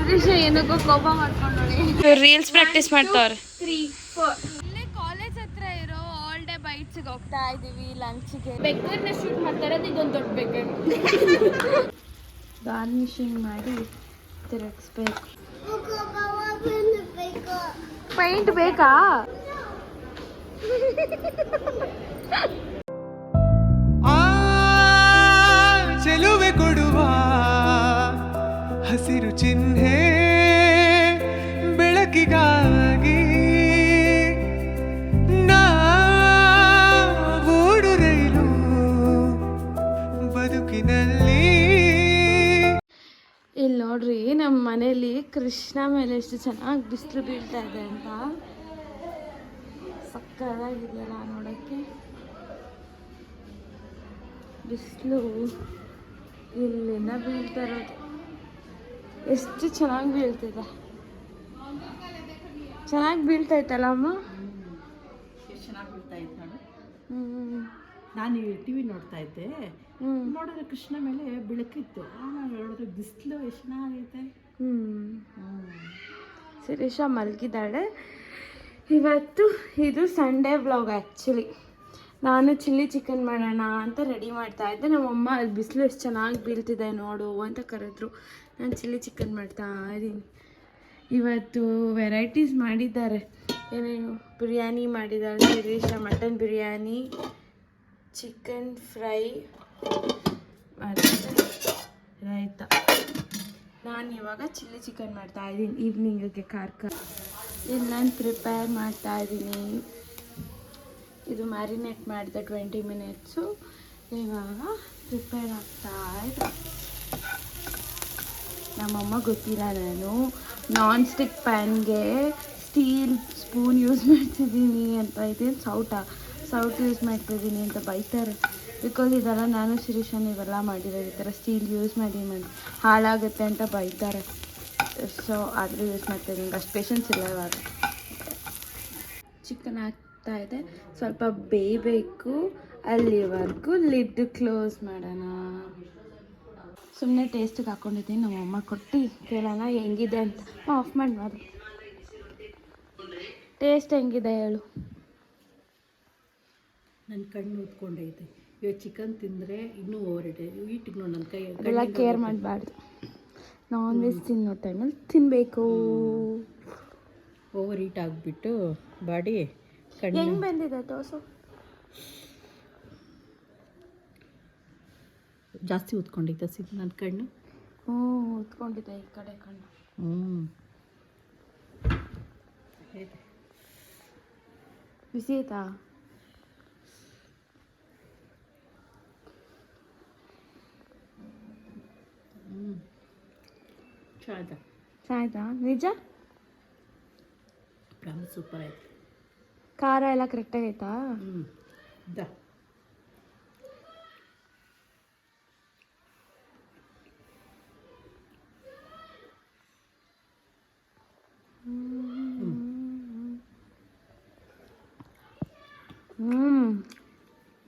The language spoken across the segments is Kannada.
ಶಿರೀಷ ಏನಕ್ಕೋ ಕೋಪ ಮಾಡ್ಕೊಂಡೋಳಿ ರೀಲ್ಸ್ ಪ್ರಾಕ್ಟೀಸ್ ಮಾಡ್ತಾವ್ರೆ. 3 4 ಇಲ್ಲೇ ಕಾಲೇಜ್ ಹತ್ರ ಇರೋ ಆಲ್ ಡೇ ಬೈಟ್ಸ್ಗೆ ಹೋಗ್ತಾ ಇದೀವಿ ಲಂಚ್ಗೆ. ಬೆಕ್ಕರ್ನ ಶೂಟ್ ಮಾಡ್ತಾರೆ, ಇದೊಂದು ದೊಡ್ಡ ಬೆಕ್ಕರ್. ಗಾರ್ನಿಶಿಂಗ್ ಮಾಡಿ ತಿರುಗಿಸ್ಬೇಕು. ಪೈಂಟ್ ಬೇಕಾ? ಚೆಲುವೆ ಕೊಡುವ ಹಸಿರು ಚಿಹ್ನೆ ಬೆಳಕಿಗಾಗಿ ನಾವೂಡು ರೈಲು ಬದುಕಿನಲ್ಲಿ. ಇಲ್ಲಿ ನೋಡ್ರಿ, ನಮ್ಮ ಮನೇಲಿ ಕೃಷ್ಣ ಮೇಲೆ ಎಷ್ಟು ಚೆನ್ನಾಗಿ ಬಿಸಿಲು ಬೀಳ್ತಾ ಇದೆ ಅಂತ. ಸಕ್ಕತ್ತಾಗಿದೆಯಲ್ಲ ನೋಡೋಕ್ಕೆ. ಬಿಸಿಲು ಇಲ್ಲಿಂದ ಬೀಳ್ತಾ ಇರೋದು ಎಷ್ಟು ಚೆನ್ನಾಗಿ ಬೀಳ್ತಿದೆ. ಚೆನ್ನಾಗಿ ಬೀಳ್ತೈತಲ್ಲ ಅಮ್ಮ? ಎಷ್ಟು ಚೆನ್ನಾಗಿ ಬೀಳ್ತಾ ಇತ್ತು ನೋಡು. ನಾನು ಟಿ ವಿ ನೋಡ್ತಾ ಇದ್ದೆ, ನೋಡಿದ್ರೆ ಕೃಷ್ಣ ಮೇಲೆ ಬೆಳಕಿತ್ತು. ಆಮೇಲೆ ನೋಡಿದ್ರೆ ಬಿಸಿಲು ಎಷ್ಟು ಚೆನ್ನಾಗೈತೆ. ಶಿರೀಷ ಮಲಗಿದ್ದಾಳೆ. ಇವತ್ತು ಇದು ಸಂಡೇ ವ್ಲಾಗ್. ಆ್ಯಕ್ಚುಲಿ ನಾನು ಚಿಲ್ಲಿ ಚಿಕನ್ ಮಾಡೋಣ ಅಂತ ರೆಡಿ ಮಾಡ್ತಾ ಇದ್ದೆ. ನಮ್ಮಮ್ಮ ಅಲ್ಲಿ ಬಿಸಿಲು ಎಷ್ಟು ಚೆನ್ನಾಗಿ ಬೀಳ್ತಿದೆ ನೋಡು ಅಂತ ಕರೆದ್ರು. ನಾನು ಚಿಲ್ಲಿ ಚಿಕನ್ ಮಾಡ್ತಾ ಇದ್ದೀನಿ. ಇವತ್ತು ವೆರೈಟೀಸ್ ಮಾಡಿದ್ದಾರೆ. ಏನೇನು ಬಿರಿಯಾನಿ ಮಾಡಿದ್ದಾರೆ Shirisha, mutton biryani, chicken fry ಮತ್ತು ರಾಯ್ತ. ನಾನು ಇವಾಗ ಚಿಲ್ಲಿ ಚಿಕನ್ ಮಾಡ್ತಾ ಇದ್ದೀನಿ ಈವ್ನಿಂಗಿಗೆ. ಇಲ್ಲಿ ನಾನು ಪ್ರಿಪೇರ್ ಮಾಡ್ತಾ ಇದ್ದೀನಿ. ಇದು ಮ್ಯಾರಿನೇಟ್ ಮಾಡಿದೆ 20 ಮಿನಿಟ್ಸು. ಇವಾಗ ಪ್ರಿಪೇರ್ ಆಗ್ತಾ ಇದೆ. ನಮ್ಮಮ್ಮ ಗೊತ್ತಿಲ್ಲ ನಾನು ನಾನ್ ಸ್ಟಿಕ್ ಪ್ಯಾನ್ಗೆ ಸ್ಟೀಲ್ ಸ್ಪೂನ್ ಯೂಸ್ ಮಾಡ್ತಿದ್ದೀನಿ ಅಂತ. ಇದೇನು ಸೌಟ್ ಯೂಸ್ ಮಾಡ್ತಿದ್ದೀನಿ ಅಂತ ಬೈತಾರೆ. ಬಿಕಾಸ್ ಇದೆಲ್ಲ ನಾನು ಶಿರೀಷನ್ ಇವೆಲ್ಲ ಮಾಡಿರೋದು. ಈ ಥರ ಸ್ಟೀಲ್ ಯೂಸ್ ಮಾಡಿ ಹಾಳಾಗುತ್ತೆ ಅಂತ ಬೈತಾರೆ. ಸೊ ಆದರೂ ಯೂಸ್ ಮಾಡ್ತಾಯಿದ್ದೀನಿ. ಅಷ್ಟು ಪೇಷನ್ಸ್ ಇಲ್ಲ ಇವಾಗ. ಚಿಕನ್ ಆಗ್ತಾ ಇದೆ, ಸ್ವಲ್ಪ ಬೇಯಬೇಕು. ಅಲ್ಲಿವರೆಗೂ ಲಿಡ್ ಕ್ಲೋಸ್ ಮಾಡೋಣ. ಸುಮ್ಮನೆ ಟೇಸ್ಟಿಗೆ ಹಾಕ್ಕೊಂಡಿದ್ದೀನಿ. ನಮ್ಮಮ್ಮ ಕೊಟ್ಟು ಕೇಳೋಣ ಹೆಂಗಿದೆ ಅಂತ. ಆಫ್ ಮಾಡಿ ಟೇಸ್ಟ್ ಹೆಂಗಿದೆ ಹೇಳು. ನನ್ನ ಕಣ್ಣು ಉತ್ಕೊಂಡೈತೆ. ಇವಾಗ ಚಿಕನ್ ತಿಂದರೆ ಇನ್ನೂ ಓವರ್ ಈಟಿಗೆ ನೋಡಿ ನನ್ನ ಕೈ ಎಲ್ಲ ಕೇರ್ ಮಾಡಬಾರ್ದು. ನಾನ್ ವೆಜ್ ತಿನ್ನೋ ಟೈಮಲ್ಲಿ ತಿನ್ನಬೇಕು. ಓವರ್ ಈಟ್ ಆಗಿಬಿಟ್ಟು ಬಾಡಿ ಕಣ್ಣು ಹೆಂಗೆ ಬಂದಿದೆ ದೋಸೆ? ಜಾಸ್ತಿ ಉತ್ಕೊಂಡಿದ್ದೆ ನನ್ನ ಕಣ್ಣು. ಉತ್ಕೊಂಡಿದ್ದೆ ಈ ಕಡೆ ಕಣ್ಣು. ಬಿಸಿ ಆಯ್ತಾ? ಆಯ್ತಾ? ನಿಜ? ಸೂಪರ್ ಆಯ್ತು. ಖಾರ ಎಲ್ಲ ಕರೆಕ್ಟಾಗಿ ಆಯ್ತಾ?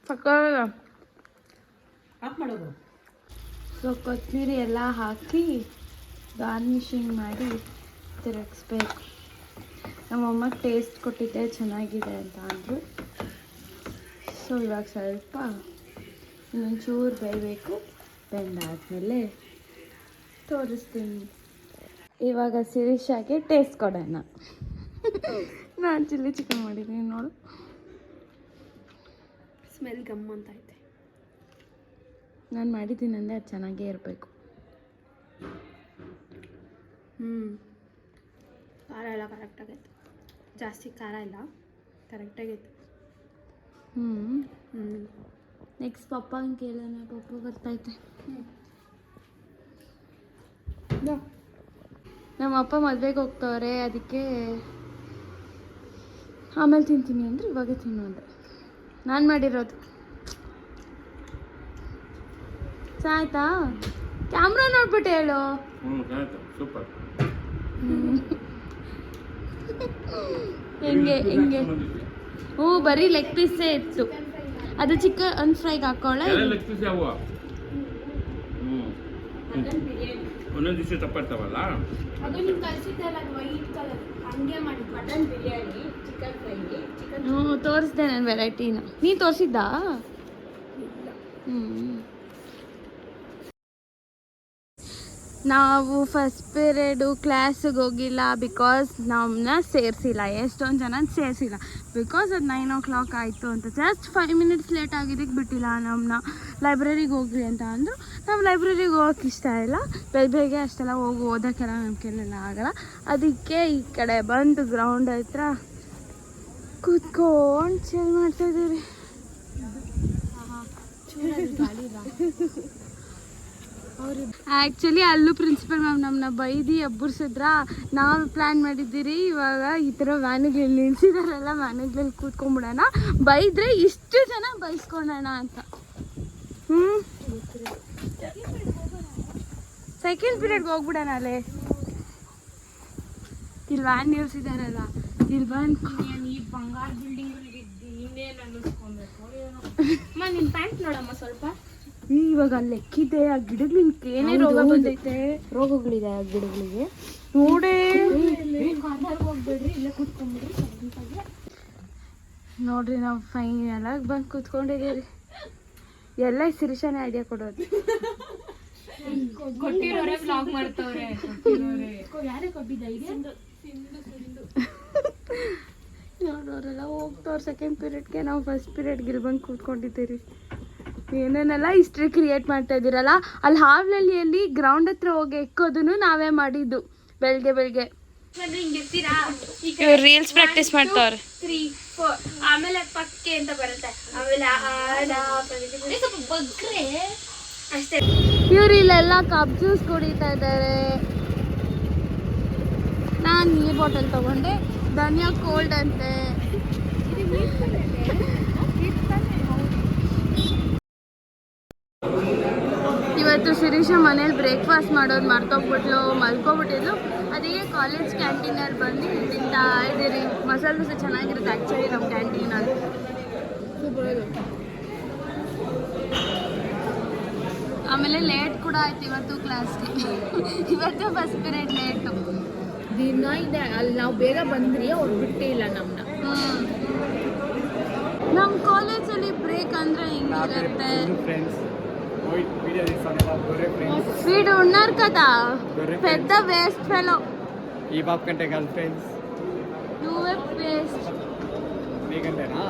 ಸಕ್ಕತ್ತಾಗಿದೆ. ಆಫ್ ಮಾಡೋದು. ಸೊ ಕೊತ್ತಂಬರಿ ಎಲ್ಲ ಹಾಕಿ ಗಾರ್ನಿಶಿಂಗ್ ಮಾಡಿ ತಿರುಗಿಸ್ಬೇಕು. ನಮ್ಮಮ್ಮ ಟೇಸ್ಟ್ ಕೊಟ್ಟಿದ್ದೆ ಚೆನ್ನಾಗಿದೆ ಅಂತ ಅಂದರು. ಸೊ ಇವಾಗ ಸ್ವಲ್ಪ ಇನ್ನೊಂಚೂರು ಬೇಯಬೇಕು. ಬೆಂದಾದ್ಮೇಲೆ ತೋರಿಸ್ತೀನಿ. ಇವಾಗ ಶಿರೀಷಾಗೆ ಟೇಸ್ಟ್ ಕೊಡೋಣ. ನಾನು ಚಿಲ್ಲಿ ಚಿಕನ್ ಮಾಡಿದ್ದೀನಿ ನೋಡು. ಸ್ಮೆಲ್ ಗಮ್ ಅಂತ ಐತೆ. ನಾನು ಮಾಡಿದ್ದೀನಿ ಅಂದರೆ ಅದು ಚೆನ್ನಾಗೇ ಇರಬೇಕು. ಖಾರ ಎಲ್ಲ ಕರೆಕ್ಟಾಗೈತೆ. ಜಾಸ್ತಿ ಖಾರ ಇಲ್ಲ, ಕರೆಕ್ಟಾಗೈತೆ. ನೆಕ್ಸ್ಟ್ ಪಪ್ಪಂಗೆ ಕೇಳೋಣ. ಪಪ್ಪ ಬರ್ತೈತೆ. ನಮ್ಮ ಅಪ್ಪ ಮದುವೆಗೆ ಹೋಗ್ತವ್ರೆ, ಅದಕ್ಕೆ ಆಮೇಲೆ ತಿಂತೀನಿ ಅಂದರೆ ಇವಾಗೇ ತಿನ್ನು ಅಂದರೆ ನಾನು ಮಾಡಿರೋದು. ಆಯ್ತಾ? ಕ್ಯಾಮ್ರಾ ನೋಡ್ಬಿಟ್ಟು ಹೇಳು. ಹೆಂಗೆ ಬರೀ ಲೆಗ್ ಪೀಸೇ ಇತ್ತು. ಅದು ಚಿಕನ್ ಫ್ರೈಗೆ ಹಾಕೊಳ್ಳ. ಒಂದೊಂದು ದಿವಸ ತಪ್ಪಿರ್ತಾವಲ್ಲ. ಅದು ನೀನು ಕಳಿಸಿದ್ದೆ ಅಲ್ಲ, ಅದು ವೈಟ್ ಕಲರ್ ಹಂಗೆ ಮಾಡಿ mutton biryani, chicken fry, chicken. ಹ್ಞೂ ತೋರಿಸ್ದೆ ನಾನು ವೆರೈಟಿನ. ನೀನು ತೋರಿಸಿದ್ದಾ? ನಾವು ಫಸ್ಟ್ ಪೀರಿಯಡು ಕ್ಲಾಸಿಗೆ ಹೋಗಿಲ್ಲ ಬಿಕಾಸ್ ನಮ್ಮನ್ನ ಸೇರಿಸಿಲ್ಲ. ಎಷ್ಟೊಂದು ಜನ ಸೇರಿಸಿಲ್ಲ ಬಿಕಾಸ್ ಅದು 9 o'clock ಆಯಿತು ಅಂತ. ಜಸ್ಟ್ 5 minutes ಲೇಟ್ ಆಗಿದ್ದಕ್ಕೆ ಬಿಟ್ಟಿಲ್ಲ ನಮ್ಮನ್ನ. ಲೈಬ್ರರಿಗೆ ಹೋಗ್ರಿ ಅಂತ ಅಂದರು. ನಾವು ಲೈಬ್ರರಿಗೆ ಹೋಗೋಕೆ ಇಷ್ಟ ಇಲ್ಲ, ಬೆಳಗ್ಗೆ ಅಷ್ಟೆಲ್ಲ ಹೋಗಿ ಓದೋಕ್ಕೆಲ್ಲ ನಮ್ಮ ಕೈಲೆಲ್ಲ ಆಗೋಲ್ಲ. ಅದಕ್ಕೆ ಈ ಕಡೆ ಬಂದು ಗ್ರೌಂಡ್ ಹತ್ರ ಕೂತ್ಕೊಂಡು ಚಿಲ್ ಮಾಡ್ತಾಯಿದ್ದೀವಿ. ಆ್ಯಕ್ಚುಲಿ ಅಲ್ಲೂ ಪ್ರಿನ್ಸಿಪಲ್ ಮ್ಯಾಮ್ ನಮ್ಮನ್ನ ಬೈದು ಎಬ್ಬರಿಸಿದ್ರ. ನಾವು ಪ್ಲ್ಯಾನ್ ಮಾಡಿದ್ದೀರಿ ಇವಾಗ ಈ ಥರ ವ್ಯಾನಿಗೆ ನಿಲ್ಸಿದಾರಲ್ಲ, ವ್ಯಾನಿಗಳಲ್ಲಿ ಕೂತ್ಕೊಂಡ್ಬಿಡೋಣ, ಬೈದರೆ ಇಷ್ಟು ಜನ ಬೈಸ್ಕೊಳ್ಳೋಣ ಅಂತ. ಸೆಕೆಂಡ್ ಪೀರಿಯಡ್ಗೆ ಹೋಗ್ಬಿಡೋಣ ಅಲ್ಲೇ. ಇಲ್ಲಿ ವ್ಯಾನ್ ನಿಲ್ಸಿದಾರಲ್ಲ, ಇಲ್ಲಿ ಬಂದು ಈ ಬಂಗಾರ ಬಿಲ್ಡಿಂಗ್ ಇನ್ನೇನು ಅನ್ನಿಸ್ಕೊಬೇಕು. ನಿನ್ನ ಪ್ಯಾಂಟ್ ನೋಡಮ್ಮ ಸ್ವಲ್ಪ. ಇವಾಗ ಅಲ್ಲಿ ಲೆಕ್ಕಿದೆ ಆ ಗಿಡಗಳಿಗೆ ಏನೇ ರೋಗ ಬಂದೈತೆ. ರೋಗಗಳಿದೆ ಆ ಗಿಡಗಳಿಗೆ ನೋಡೇ. ಹೋಗ್ಬೇಡ್ರಿ, ಇಲ್ಲೇ ಕೂತ್ಕೊಂಡ್ಬಿಡ್ರಿ. ನೋಡ್ರಿ ನಾವು ಫೈನಲ್ ಆಗಿ ಬಂದು ಕೂತ್ಕೊಂಡಿದ್ದೀವಿ. ಎಲ್ಲ ಶಿರೀಷಾನೇ ಐಡಿಯಾ ಕೊಡೋದು. ಕೊಟ್ಟಿರೋರೆ ವ್ಲಾಗ್ ಮಾಡ್ತವ್ರೆ. ಯಾರೇ ಕೊಟ್ಟಿದ್ದ ಐಡಿಯಾ? ನೋಡೋರೆಲ್ಲ ಹೋಗ್ತವ್ರು ಸೆಕೆಂಡ್ ಪೀರಿಯಡ್ಗೆ. ನಾವು ಫಸ್ಟ್ ಪೀರಿಯಡ್ಗೆ ಇಲ್ಲಿ ಬಂದು ಕೂತ್ಕೊಂಡಿದ್ದೀರಿ. ಏನೇನೆಲ್ಲ ಹಿಸ್ಟ್ರಿ ಕ್ರಿಯೇಟ್ ಮಾಡ್ತಾ ಇದ್ದೀರಲ್ಲ. ಅಲ್ಲಿ ಹಾವ್ನಳ್ಳಿಯಲ್ಲಿ ಗ್ರೌಂಡ್ ಹತ್ರ ಹೋಗಿ ಎಕ್ಕೋದನ್ನು ನಾವೇ ಮಾಡಿದ್ದು ಬೆಳಗ್ಗೆ. ಇವ್ರು ರೀಲ್ಸ್ ಪ್ರಾಕ್ಟೀಸ್ ಮಾಡ್ತಾವ್ರೆ. 3, 4 ಆಮೇಲೆ ಪಕ್ಕೆ ಅಂತ ಬರುತ್ತೆ. ಆಮೇಲೆ ಅಷ್ಟೇ. ಇವ್ರು ಇಲ್ಲೆಲ್ಲ ಕಪ್ ಜ್ಯೂಸ್ ಕುಡಿತಾ ಇದ್ದಾರೆ. ನಾನು ನೀರ್ ಬಾಟಲ್ ತಗೊಂಡೆ. ಧನ್ಯಾ ಕೋಲ್ಡ್ ಅಂತೆ. ಇವತ್ತು ಶಿರೀಷ ಮನೇಲಿ ಬ್ರೇಕ್ಫಾಸ್ಟ್ ಮಾಡೋದು ಮರ್ತೋಗ್ಬಿಟ್ಲು, ಮಲ್ಕೊಬಿಟ್ಟಿದ್ಲು. ಅದಕ್ಕೆ ಕಾಲೇಜ್ ಕ್ಯಾಂಟೀನಲ್ಲಿ ಬಂದು ತಿಂತಾ ಇದ್ದೀರಿ. ಮಸಾಲೆ ದೋಸೆ ಚೆನ್ನಾಗಿರುತ್ತೆ ಆ್ಯಕ್ಚುಲಿ ನಮ್ಮ ಕ್ಯಾಂಟೀನಲ್ಲಿ. ಆಮೇಲೆ ಲೇಟ್ ಕೂಡ ಆಯ್ತು ಇವತ್ತು ಕ್ಲಾಸ್ಗೆ. ಇವತ್ತು ಫಸ್ಟ್ ಪೀರಿಯಡ್ ಲೇಟು ದಿನ ಇದೆ. ಅಲ್ಲಿ ನಾವು ಬೇಗ ಬಂದ್ರಿ, ಅವ್ರು ಬಿಟ್ಟೇ ಇಲ್ಲ ನಮ್ಮನ್ನ. ನಮ್ಮ ಕಾಲೇಜಲ್ಲಿ ಬ್ರೇಕ್ ಅಂದರೆ ಹಿಂಗಿರುತ್ತೆ. వీడు ఉన్నారు కదా పెద్ద వేస్ట్ ఫెలో. ఈ బాబు కంటే గర్ల్ ఫ్రెండ్స్ నువ్వే వేస్ట్. నీకంటేనా?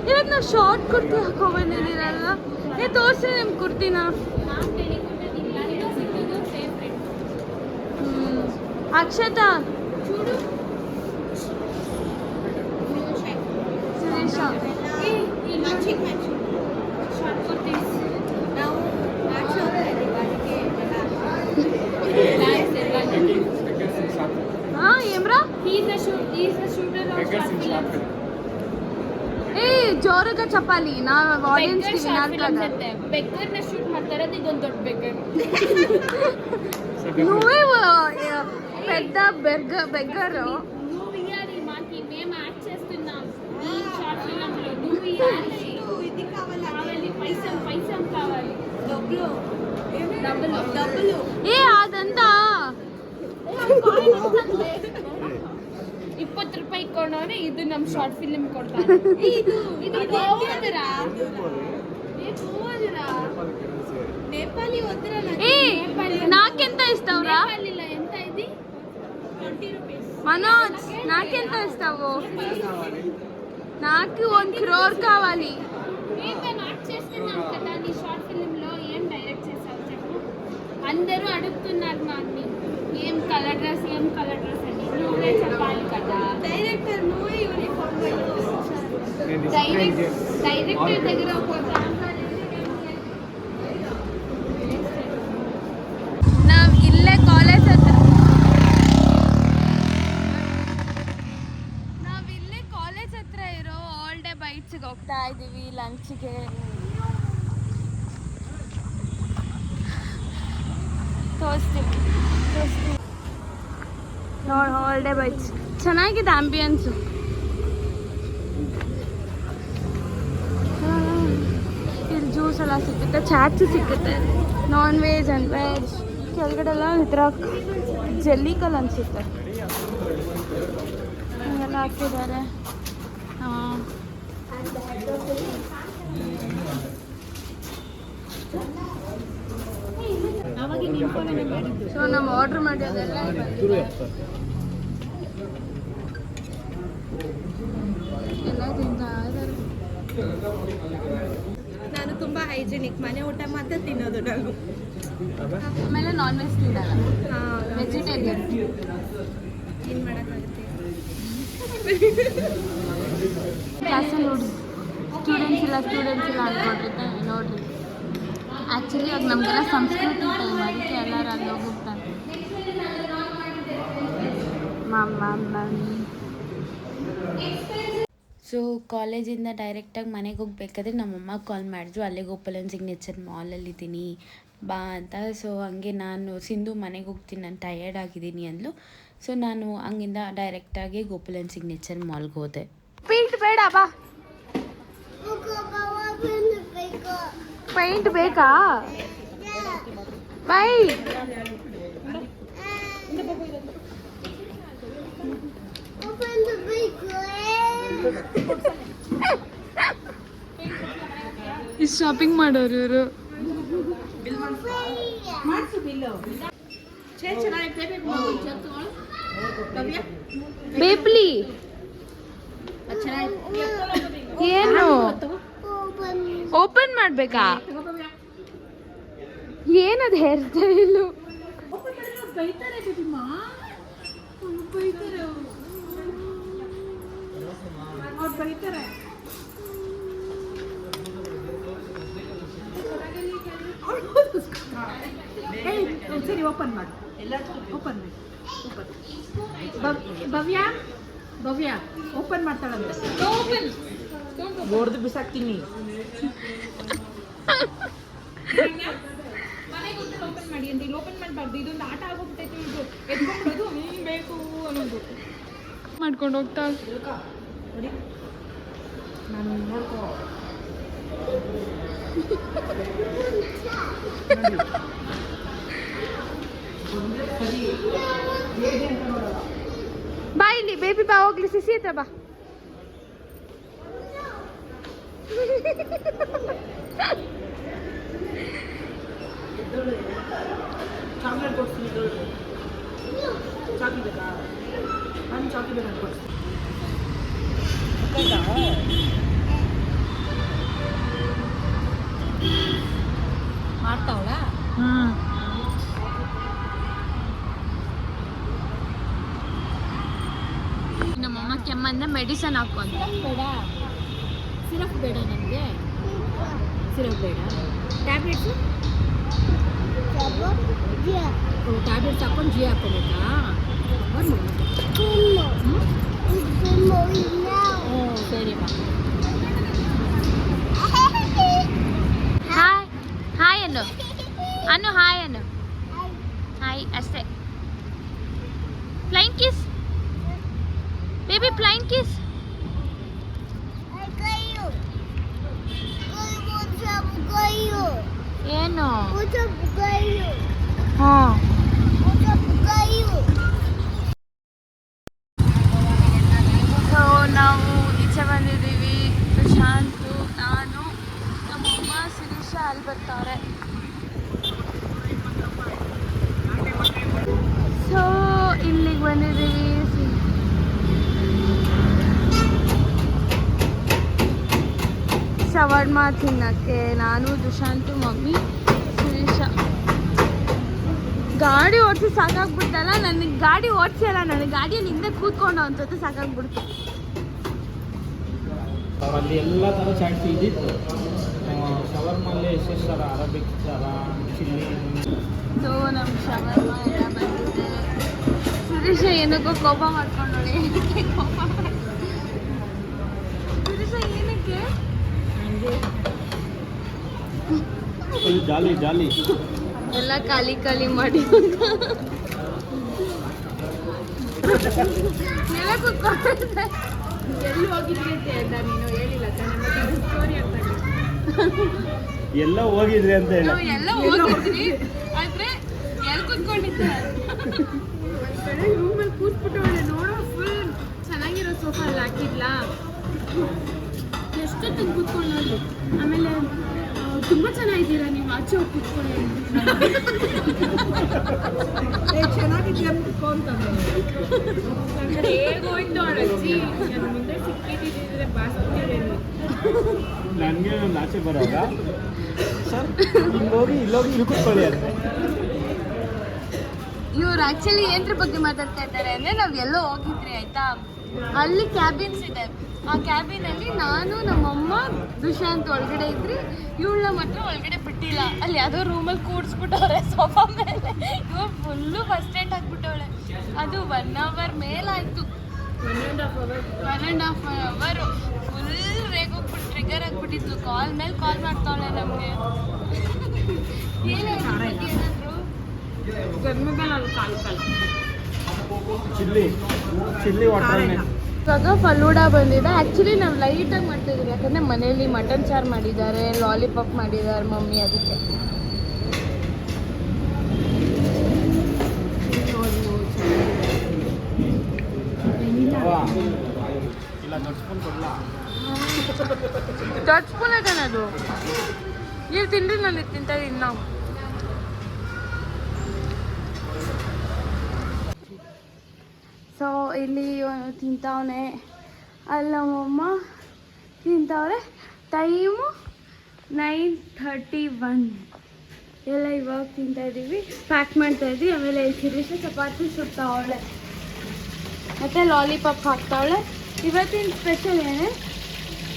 ಇವತ್ತು ನಾವು ಶಾರ್ಟ್ ಕುರ್ತಿ ಹಾಕೊಂಡ್ಬಂದಿದ್ದೀರಲ್ಲ. ತೋರಿಸಿ ನಿಮ್ಮ ಕುರ್ತಿನ. ಅಕ್ಷತಾ చూడు. ఏమ్రా ఏ జోరుగా చెప్పాలి, నా ఆడియన్స్ కి వినాలి కదా. బెగ్గర్ ನ ಶೂಟ್ ಮಾಡ್ತಾರೆ, ಇದೊಂದು ದೊಡ್ಡ ಬೆగ్గರ್. నువ్వే పెద్ద బెగ్గర్. నువ్వు ఇయాలి మాకి, మేము యాక్ట్ చేస్తున్నాం ఈ షార్ట్ ఫిల్మ్ లో. నువ్వు ఇయాలి. ఇది కావాలి పైసం కావాలి. డబ్బులు ఏ అదంతా 20 ರೂಪಾಯಿ ಕೊಂಡವನೆ. ಇದು ನಮ್ಮ ಶಾರ್ಟ್ ಫಿಲ್ಮ್ ಕೊಡ್ತಾರೆ. ಇದು ಗೋವಾದರಾ నేపాలి వద్దురా. నాకెంత ఇస్తావురా? ఎంత ఇది? 20 రూపీస్. మనోజ్ నాకెంత ఇస్తావు? నాకు 1 crore కావాలి. నేను యాక్ట్ చేస్తున్నాను కదా నీ షార్ట్ ఫిల్మ్లో. ఏం డైరెక్ట్ చేసావు చెప్పు. అందరూ అడుగుతున్నారు నాకు ఏం కలర్ డ్రెస్ అని. నువ్వే చెప్పాలి కదా. డైరెక్టర్ నువ్వే యూనిఫామ్ డైరెక్టర్ దగ్గర పోతా. ನಾವು ಇಲ್ಲೇ ಕಾಲೇಜ್ ಹತ್ರ ಇರೋ ಆಲ್ ಡೇ ಬೈಟ್ಸ್ಗೆ ಹೋಗ್ತಾ ಇದ್ದೀವಿ ಲಂಚ್ಗೆ. ತೋರಿಸ್ತೀವಿ ನೋಡಿ. ಆಲ್ ಡೇ ಬೈಟ್ಸ್ ಚೆನ್ನಾಗಿದೆ ಇಲ್ಲಿ ಎಲ್ಲ ಸಿಗುತ್ತೆ, ಚಾಟ್ಸು ಸಿಗುತ್ತೆ, ನಾನ್ ವೆಜ್ ಆ್ಯಂಡ್ ವೆಜ್. ಕೆಳಗಡೆಲ್ಲ ಈ ಥರ ಜಲ್ಲಿಕಲ್ ಅನಿಸುತ್ತೆ ಎಲ್ಲ ಹಾಕಿದ್ದಾರೆ. ಸೊ ನಾವು ಆರ್ಡ್ರ್ ಮಾಡಿರೋದೆಲ್ಲ ಎಲ್ಲ ತಿಂತಾ ಇದ್ದಾರೆ. ನಾನು ತುಂಬ ಹೈಜಿನಿಕ್, ಮನೆ ಊಟ ಮಾತ್ರ ತಿನ್ನೋದು ನಾನು. ಆಮೇಲೆ ನಾನ್ ವೆಜ್ ತಿನ್ನಲ್ಲ, ವೆಜಿಟೇರಿಯನ್. ಏನು ಮಾಡೋಕ್ಕಾಗುತ್ತೆ? ಕ್ಲಾಸಲ್ಲಿ ನೋಡಿ ಸ್ಟೂಡೆಂಟ್ಸ್ ಇಲ್ಲ ಅಂದ್ಕೊಂಡಿದ್ದೆ. ನೋಡ್ರಿ ಆ್ಯಕ್ಚುಲಿ ಅದು ನಮಗೆಲ್ಲ ಸಂಸ್ಕೃತಿ ಟೈಮ್, ಅದಕ್ಕೆ ಎಲ್ಲರೂ ಅಲ್ಲಿ ಹೋಗ್ತಾರೆ. ಸೊ ಕಾಲೇಜಿಂದ ಡೈರೆಕ್ಟಾಗಿ ಮನೆಗೆ ಹೋಗ್ಬೇಕಾದ್ರೆ ನಮ್ಮಮ್ಮ ಕಾಲ್ ಮಾಡಿದ್ರು, ಅಲ್ಲೇ ಗೋಪಾಲನ್ ಸಿಗ್ನೇಚರ್ ಮಾಲಲ್ಲಿದ್ದೀನಿ ಬಾ ಅಂತ. ಸೊ ಹಂಗೆ ನಾನು ಸಿಂಧು ಮನೆಗೆ ಹೋಗ್ತೀನಿ, ನಾನು ಟಯರ್ಡ್ ಆಗಿದ್ದೀನಿ ಅಂದ್ಲು. ಸೊ ನಾನು ಹಂಗಿಂದ ಡೈರೆಕ್ಟಾಗಿ ಗೋಪಾಲನ್ ಸಿಗ್ನೇಚರ್ ಮಾಲ್ಗೆ ಹೋದೆ. ಪೇಂಟ್ ಬೇಡ ಬಾ, ಪೇಂಟ್ ಬೇಕಾ ಬೈ. ಇಷ್ಟು ಶಾಪಿಂಗ್ ಮಾಡೋರು ಇವರು. ಬೇಪ್ಲಿ ಏನು ಓಪನ್ ಮಾಡ್ಬೇಕಾ? ಏನದು ಹೇರ್ ಸ್ಟೈಲು? ಬೈತಾರೆ ಬೇಬಿಮಾ, ಬೈತಾರೆ ಅವ್ರು ಬೈತಾರೆ. ಸರಿ ಓಪನ್ ಮಾಡಿ, ಓಪನ್ ಮಾಡಿ. ಭವ್ಯ ಭವ್ಯ ಓಪನ್ ಮಾಡ್ತಾಳಂತೆ. ನೋಡ್ದು ಬಿಸಾಕ್ತೀನಿ. ಓಪನ್ ಮಾಡಿ ಅಂತ ಇಲ್ಲಿ ಓಪನ್ ಮಾಡಬಾರ್ದು, ಇದೊಂದು ಆಟ ಆಗೋಗ್ಬಿಟ್ಟೈತೆ. ಇದು ಎತ್ಕೊಂಡ್ಬಿಡೋದು ನೀನು ಬೇಕು ಅನ್ನೋದು ಮಾಡ್ಕೊಂಡು ಹೋಗ್ತಾ. ನಾನು ನೋಡ್ಕೋ. ಬಾ ಇಲ್ಲಿ ಬೇಬಿ ಬಾ, ಹೋಗ್ಲಿ ಸಿಸಿ ಹತ್ರ ಬಾ. ಚಾಕ್ಲೇಟ್ ಕೊಡ್ತೀನಿ, ಚಾಕ್ಲೇಟ್ ಬೇಕಾ? ನಾನು ಚಾಕ್ಲೇಟ್ ಕೊಡ್ತೀನಿ. ಮಾಡ್ತಾವಳ? ನಮ್ಮಮ್ಮ ಕೆಮ್ಮಂದ್ರೆ ಮೆಡಿಸನ್ ಹಾಕೊಂಡು. ಬೇಡ, ಸಿರಪ್ ಬೇಡ ನನಗೆ, ಸಿರಪ್ ಬೇಡ. ಟ್ಯಾಬ್ಲೆಟ್ಸು ಟ್ಯಾಬ್ಲೆಟ್ಸ್ ಹಾಕೊಂಡು ಜಿ ಹಾಕೋಬೇಕಾ? ಸರಿ ಬಾ. ಹಾಯ್ ಹಾಯ್ ಅನ್ನು ಅನ್ನು ಹಾಯ್ ಅನ್ನು ಹಾಯ್ ಅಷ್ಟೇ. Flying kiss baby, flying kiss. ಏನು? ಹಾಂ ಸೊ ನಾವು ಈಚೆ ಬಂದಿದ್ದೀವಿ. ಪ್ರಶಾಂತು, ನಾನು, ನಮ್ಮಮ್ಮ, ಶಿರೀಷ ಅಲ್ಲಿ ಬರ್ತಾರೆ. ಸೊ ಇಲ್ಲಿಗೆ ಬಂದಿದ್ದೀವಿ ಶವರ್ಮ ತಿನ್ನಕ್ಕೆ. ನಾನು, ದುಶಾಂತು, ಮಮ್ಮಿ, ಶಿರೀಷ. ಗಾಡಿ ಓಡಿಸಿ ಸಾಕಾಗ್ಬಿಡ್ತಲ್ಲ ನನಗೆ. ಗಾಡಿ ಓಡಿಸಲ್ಲ, ನನಗೆ ಗಾಡಿಯಲ್ಲಿ ಹಿಂದೆ ಕೂತ್ಕೊಂಡು ಅನ್ಸುತ್ತೆ, ಸಾಕಾಗ್ಬಿಡ್ತು. ಅವರಲ್ಲಿ ಎಲ್ಲ ಥರ ಚಾಟ್ಸ್ ಇದ್ದಿತ್ತು. ಶವರ್ಮಲ್ಲಿ ಎಷ್ಟೆಷ್ಟು ಥರ, ಅರಬಿಕ್ ಥರ, ಚಿಲ್ಲಿ. ಸೊ ನಮ್ಮ ಶವರ್ಮ ಎಲ್ಲ ಬಂದಿದೆ. ಶಿರೀಷ ಏನಕ್ಕೋ ಕೋಪ ಮಾಡ್ಕೊಂಡು ನೋಡಿ. ಕೋಪ ಶಿರೀಷ ಏನಕ್ಕೆ? ಜಾಲಿ ಜಾಲಿ ಎಲ್ಲ ಖಾಲಿ ಖಾಲಿ ಮಾಡಿ ಎಲ್ಲ ಕೂತ್ಕೊಂಡಿದ್ದೆ. ಎಲ್ಲಿ ಹೋಗಿದ್ರಿ ಅಂತ ಹೇಳ್ದ ನೀನು ಹೇಳಿಲ್ಲ ತಾನೆ, ಮತ್ತೆ ಸ್ಟೋರಿ ಆಗ್ತದೆ. ಎಲ್ಲ ಹೋಗಿದ್ರಿ ಅಂತ ಹೇಳಿ ನಾವು ಎಲ್ಲ ಹೋಗಿದ್ವಿ ಆದ್ರೆ ಎಲ್ಲಿ ಕೂತ್ಕೊಂಡಿದ್ದೆ ರೂಮಲ್ಲಿ ಕೂತ್ಬಿಟ್ಟವಳೆ ನೋಡೋ ಫುಲ್ ಚೆನ್ನಾಗಿರೋ ಸೋಫಾ ಅಲ್ಲಿ ಹಾಕಿದ್ಲಾ ಎಷ್ಟೊತ್ತಿಗೆ ಕೂತ್ಕೊಂಡು ನೋಡಿ ಆಮೇಲೆ ತುಂಬ ಚೆನ್ನಾಗಿದ್ದೀರಾ ನೀವು ಆಚೆ ಹೋಗಿ ಕೂತ್ಕೊಳ್ಳಿ ಚೆನ್ನಾಗಿದ್ಯಾ ಅಂತಂದ್ರೆ ಹೇಗೋಯ್ತು ಅವಳ ಅಜ್ಜಿ ನನ್ನ ಮುಂದೆ ಸಿಕ್ಕಿದ್ದಿದ್ರೆ ಬಾಸ್ತಿರೇನು ನನಗೆ ಒಂದು ಆಚೆ ಬರೋವಾಗ ಸರ್ ಇಲ್ಲೋಗಿ ಇಲ್ಲಿ ಕೂತ್ಕೊಳ್ಳಿ ಅಂತ ಇವ್ರು ಆಕ್ಚುಲಿ ಏನ್ರ ಬಗ್ಗೆ ಮಾತಾಡ್ತಾ ಇದ್ದಾರೆ ಅಂದ್ರೆ ನಾವ್ ಎಲ್ಲೋ ಹೋಗಿದ್ರಿ ಆಯ್ತಾ ಅಲ್ಲಿ ಕ್ಯಾಬಿನ್ಸ್ ಇದೆ ಆ ಕ್ಯಾಬಿನಲ್ಲಿ ನಾನು ನಮ್ಮಮ್ಮ ದುಷ್ಯಂತ್ ಒಳಗಡೆ ಇದ್ರಿ ಇವಳನ್ನ ಮಾತ್ರ ಒಳಗಡೆ ಬಿಟ್ಟಿಲ್ಲ ಅಲ್ಲಿ ಯಾವುದೋ ರೂಮಲ್ಲಿ ಕೂಡಿಸ್ಬಿಟ್ಟವ್ರೆ ಸೋಫಾ ಮೇಲೆ ಇವ್ರು ಫುಲ್ಲು ಫಸ್ಟ್ ಏಡ್ ಹಾಕ್ಬಿಟ್ಟವಳೆ ಅದು 1 hour ಮೇಲಾಯ್ತು 1.5 hour ಫುಲ್ ರೇಗೋಗ್ಬಿಟ್ಟು ಟ್ರಿಗರ್ ಆಗ್ಬಿಟ್ಟಿದ್ಲು ಕಾಲ್ ಮೇಲೆ ಕಾಲ್ ಮಾಡ್ತಾವಳೆ ನಮಗೆ ಏನಾದ್ರು ಗರ್ಮದಲ್ಲಿ ಅಲ್ಲಿ ಕಾಲ್ ಚಿಲ್ಲಿ ವಾಟರ್ ಇವಾಗ ಫಲೂಡಾ ಬಂದಿದೆ ಆ್ಯಕ್ಚುಲಿ ನಾವು ಲೈಟಾಗಿ ಮಾಡ್ತಾಯಿದ್ದೀವಿ ಯಾಕಂದರೆ ಮನೇಲಿ ಮಟನ್ ಸಾರು ಮಾಡಿದ್ದಾರೆ ಲಾಲಿಪಾಪ್ ಮಾಡಿದ್ದಾರೆ ಮಮ್ಮಿ ಅದಕ್ಕೆ ಇಲ್ಲ ದೊಡ್ಡ ಸ್ಪೂನ್ ಕೊಡಲ್ಲ ದೊಡ್ಡ ಸ್ಪೂನ್ ಅದು ನೀವು ತಿನ್ರಿ ನಾನು ಇದು ತಿಂತಾ ಇದ್ದೀನಿ ನಾವು ಸೊ ಇಲ್ಲಿ ತಿಂತಾವನೆ ಅಲ್ಲಿ ನಮ್ಮಮ್ಮ ತಿಂತಾವ್ರೆ ಟೈಮು 9:31 ಎಲ್ಲ ಇವಾಗ ತಿಂತಾಯಿದ್ದೀವಿ ಪ್ಯಾಕ್ ಮಾಡ್ತಾಯಿದ್ವಿ ಆಮೇಲೆ ಶಿರೀಷ ಚಪಾತಿ ಸುಡ್ತಾವಳೆ ಮತ್ತು ಲಾಲಿಪಾಪ್ ಹಾಕ್ತಾವಳೆ ಇವತ್ತಿನ ಸ್ಪೆಷಲ್ ಏನೇ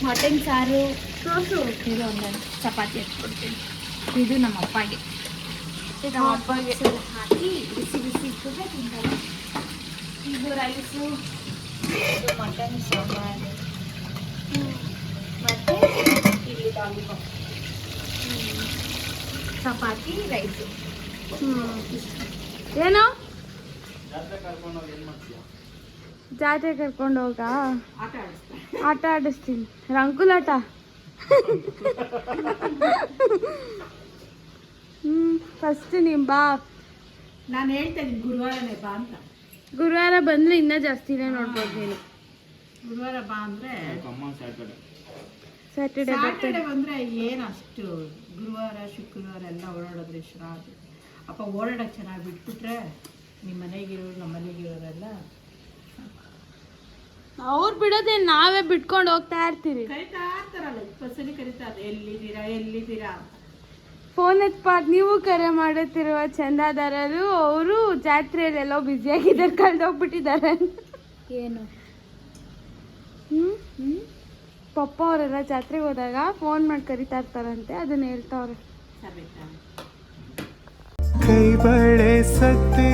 ಮಟನ್ ಸಾರು ತೋರಿಸು ಇದು ಒಂದೊಂದು ಚಪಾತಿ ಹಚ್ಕೊಡ್ತೀನಿ ಇದು ನಮ್ಮ ಅಪ್ಪಗೆ ನಮ್ಮ ಅಪ್ಪಗೆ ಹಾಕಿ ಬಿಸಿ ಬಿಸಿ ಇಟ್ಟಿದ್ರೆ ತಿಂತಾರೆ ಇದು ರೈಸು ಇದು ಮಟನ್ ಸಾಂಬಾರು ಮತ್ತು ಇಲ್ಲಿ ಲಾಲಿಪಾಪ್ ಚಪಾತಿ ರೈಸು ಏನು ಜಾತ್ರೆ ಕರ್ಕೊಂಡೋಗಿ ಏನು ಮಾಡ್ತೀಯ ಜಾತ್ರೆ ಕರ್ಕೊಂಡು ಹೋಗ ಆಟ ಆಡಿಸ್ತಾರೆ. ಆಟ ಆಡಿಸ್ತೀನಿ ರಂಕುಲಾಟ ಫಸ್ಟ್ ನಿಮ್ಮ ಬಾ ನಾನು ಹೇಳ್ತೇನೆ ಗುರುವಾರನೇ ಬಾ ಅಂತ. ಗುರುವಾರ ಬಂದರೆ ಇನ್ನೂ ಜಾಸ್ತಿನೇ ನೋಡ್ಬೋದು ನೀನು ಗುರುವಾರ ಬಾ ಅಂದರೆ ಅಮ್ಮ ಸ್ಯಾಟರ್ಡೆ ಸ್ಯಾಟರ್ಡೆ ಸ್ಯಾಟರ್ಡೆ ಬಂದರೆ ಏನು ಅಷ್ಟು ಗುರುವಾರ ಶುಕ್ರವಾರ ಎಲ್ಲ ಓಡಾಡೋದ್ರೆ ಇಷ್ಟ ಅದು ಅಪ್ಪ ಓಡಾಡೋಕೆ ಚೆನ್ನಾಗಿ ಬಿಟ್ಬಿಟ್ರೆ ನಿಮ್ಮ ಮನೆಗಿರೋರು ನಮ್ಮ ಮನೆಗಿರೋರೆಲ್ಲ ಅವ್ರು ಬಿಡೋದೇ ನಾವೇ ಬಿಟ್ಕೊಂಡು ಹೋಗ್ತಾ ಇರ್ತೀವಿ ಕರಿತಾ ಇರ್ತಾರಲ್ಲ 20 ಸಲ ಕರಿತಾರೆ ಎಲ್ಲಿದ್ದೀರಾ ಅಂತ. ಫೋನ್ ಎತ್ಪಾತ್ ನೀವು ಕರೆ ಮಾಡುತ್ತಿರುವ ಚಂದಾದಾರರು ಅವರು ಜಾತ್ರೆಯಲ್ಲಿ ಎಲ್ಲೋ ಬ್ಯುಸಿಯಾಗಿದ್ದಾರೆ ಕಳೆದೋಗ್ಬಿಟ್ಟಿದ್ದಾರೆ ಏನು ಪಪ್ಪ ಅವರೆಲ್ಲ ಜಾತ್ರೆಗೆ ಹೋದಾಗ ಫೋನ್ ಮಾಡಿ ಕರಿತಾ ಇರ್ತಾರಂತೆ ಅದನ್ನ ಹೇಳ್ತಾವ್ರೆ ಸರಿ ಕೈ ಬಳೆ ಸತ್ತೆ